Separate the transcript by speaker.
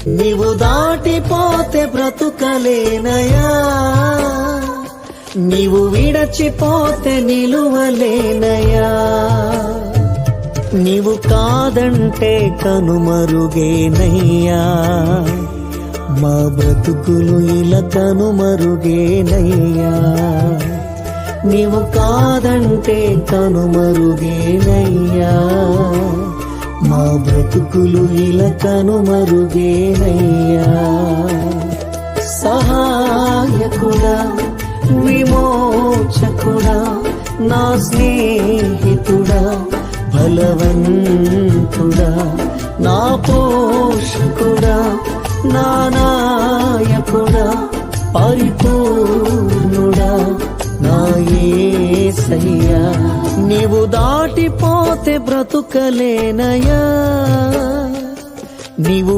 Speaker 1: నీవు దాటిపోతే బ్రతుకలేనయా, నీవు విడచిపోతే నిలువలేనయా. నీవు కాదంటే కనుమరుగేనయ్యా, మా బ్రతుకులు ఇలా కనుమరుగేనయ్యా. నీవు కాదంటే కనుమరుగేనయ్యా, మా బ్రతుకులు ఇలా కనుమరుగేనయ్యా. సహాయకుడా, విమోచకుడా, నా స్నేహితుడా, బలవంతుడా, నా పోషకుడా, నా నాయకుడా, పరిపూర్ణుడా, నా యేసయ్యా. నీవు దాటిపోతే బ్రతుకలేనయా, నీవు